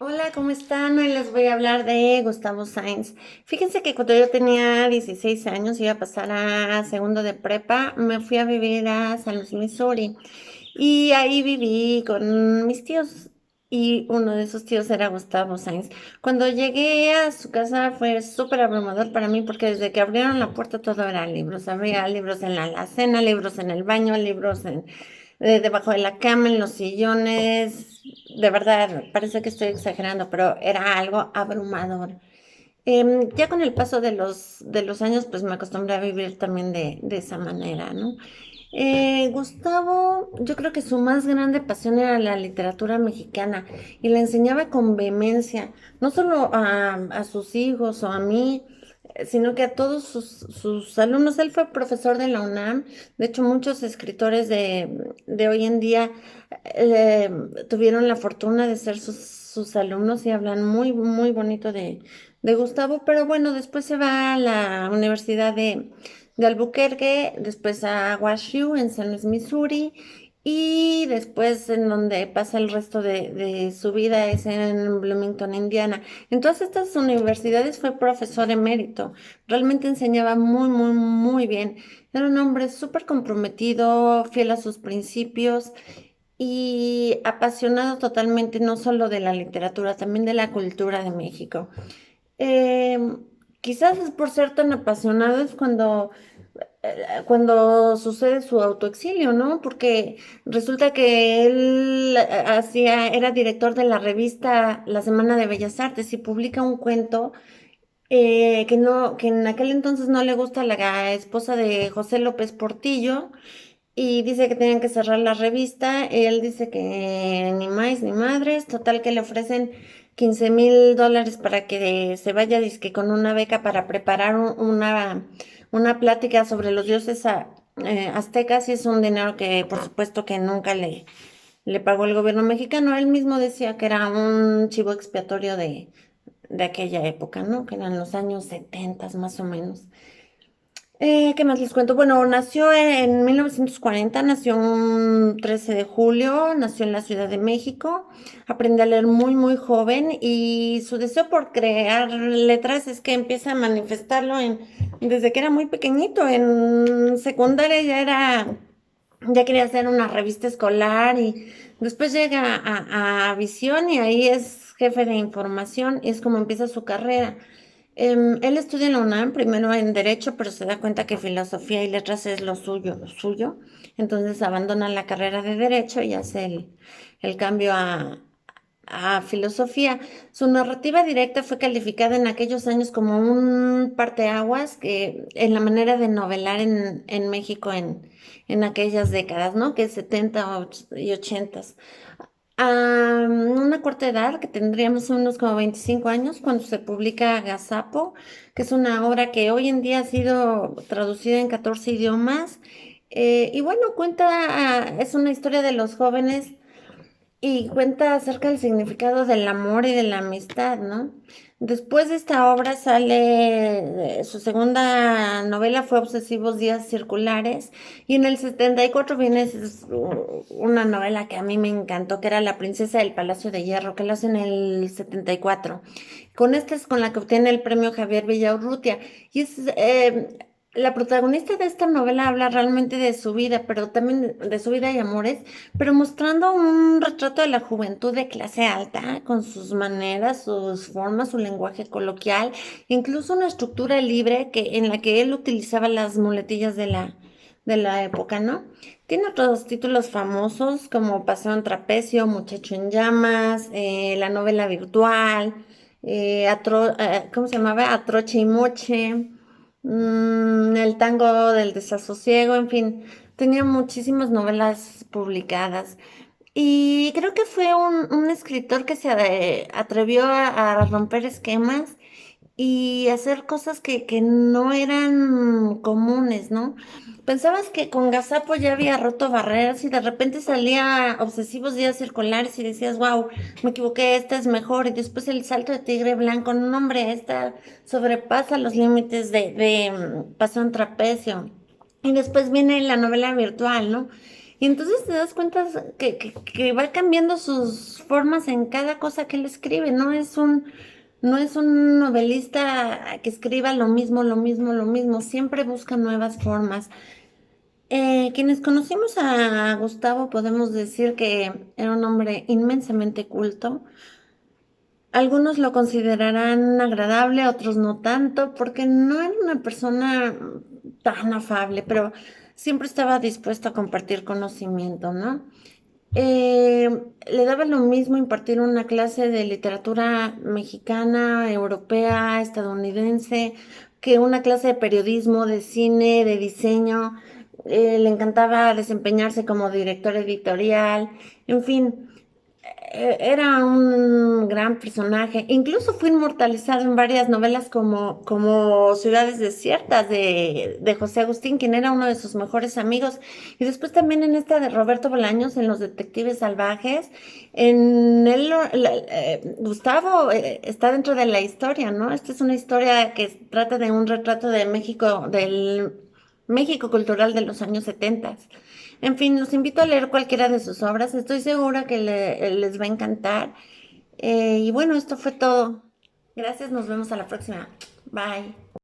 Hola, ¿cómo están? Hoy les voy a hablar de Gustavo Sainz. Fíjense que cuando yo tenía 16 años, iba a pasar a segundo de prepa, me fui a vivir a San Luis, Missouri. Y ahí viví con mis tíos. Y uno de esos tíos era Gustavo Sainz. Cuando llegué a su casa fue súper abrumador para mí porque desde que abrieron la puerta todo era libros. Había libros en la alacena, libros en el baño, libros debajo de la cama, en los sillones. De verdad, parece que estoy exagerando, pero era algo abrumador. Ya con el paso de los años, pues me acostumbré a vivir también de esa manera, ¿no? Gustavo, yo creo que su más grande pasión era la literatura mexicana y la enseñaba con vehemencia, no solo a sus hijos o a mí, sino que a todos sus alumnos. Él fue profesor de la UNAM. De hecho, muchos escritores de hoy en día eh, tuvieron la fortuna de ser sus alumnos y hablan muy, muy bonito de Gustavo, pero bueno, después se va a la Universidad de Albuquerque, después a WashU en San Luis, Missouri, y después en donde pasa el resto de su vida es en Bloomington, Indiana. En todas estas universidades fue profesor emérito. Realmente enseñaba muy, muy, muy bien. Era un hombre súper comprometido, fiel a sus principios y apasionado totalmente no solo de la literatura, también de la cultura de México. Eh, Quizás es por ser tan apasionado es cuando sucede su autoexilio, ¿no? Porque resulta que él era director de la revista La Semana de Bellas Artes y publica un cuento que en aquel entonces no le gusta a la esposa de José López Portillo y dice que tenían que cerrar la revista. Él dice que ni más ni madres, total que le ofrecen $15,000 para que se vaya, dizque con una beca para preparar una plática sobre los dioses aztecas, y es un dinero que por supuesto que nunca le pagó el gobierno mexicano. Él mismo decía que era un chivo expiatorio de aquella época, ¿no? Que eran los años 70 más o menos. ¿Qué más les cuento? Bueno, nació en 1940, nació un 13 de julio, nació en la Ciudad de México, aprendió a leer muy, muy joven y su deseo por crear letras es que empieza a manifestarlo desde que era muy pequeñito. En secundaria ya quería hacer una revista escolar y después llega a Visión y ahí es jefe de información y es como empieza su carrera. Él estudia en la UNAM, primero en Derecho, pero se da cuenta que Filosofía y Letras es lo suyo. Entonces abandona la carrera de Derecho y hace el cambio a Filosofía. Su narrativa directa fue calificada en aquellos años como un parteaguas en la manera de novelar en México en aquellas décadas, ¿no? Que 70 y 80. A una corta edad, que tendríamos unos como 25 años, cuando se publica Agasapo, que es una obra que hoy en día ha sido traducida en 14 idiomas. Y bueno, es una historia de los jóvenes y cuenta acerca del significado del amor y de la amistad, ¿no? Después de esta obra sale, su segunda novela fue Obsesivos Días Circulares, y en el 74 viene una novela que a mí me encantó, que era La Princesa del Palacio de Hierro, que la hace en el 74. Con esta es con la que obtiene el premio Javier Villaurrutia. Y la protagonista de esta novela habla realmente de su vida, pero también de su vida y amores, pero mostrando un retrato de la juventud de clase alta, con sus maneras, sus formas, su lenguaje coloquial, incluso una estructura libre en la que él utilizaba las muletillas de la época, ¿no? Tiene otros títulos famosos como Paseo en Trapecio, Muchacho en Llamas, la novela virtual, ¿cómo se llamaba? Atroche y Moche, el tango del desasosiego, en fin, tenía muchísimas novelas publicadas. Y creo que fue un escritor que se atrevió a romper esquemas y hacer cosas que no eran comunes, ¿no? Pensabas que con Gazapo ya había roto barreras y de repente salía Obsesivos Días Circulares y decías, wow, me equivoqué, esta es mejor. Y después el salto de Tigre Blanco, no, hombre, esta sobrepasa los límites de Paseo en Trapecio. Y después viene la novela virtual, ¿no? Y entonces te das cuenta que va cambiando sus formas en cada cosa que él escribe. No es un novelista que escriba lo mismo, lo mismo, lo mismo. Siempre busca nuevas formas. Quienes conocimos a Gustavo podemos decir que era un hombre inmensamente culto. Algunos lo considerarán agradable, otros no tanto, porque no era una persona tan afable, pero siempre estaba dispuesto a compartir conocimiento, ¿no? Le daba lo mismo impartir una clase de literatura mexicana, europea, estadounidense, que una clase de periodismo, de cine, de diseño. Le encantaba desempeñarse como director editorial, en fin. Era un gran personaje. Incluso fue inmortalizado en varias novelas como Ciudades Desiertas de José Agustín, quien era uno de sus mejores amigos. Y después también en esta de Roberto Bolaños, en Los Detectives Salvajes. En él, Gustavo está dentro de la historia, ¿no? Esta es una historia que trata de un retrato de México, del México cultural de los años 70. En fin, los invito a leer cualquiera de sus obras. Estoy segura que les va a encantar. Y bueno, esto fue todo. Gracias, nos vemos a la próxima. Bye.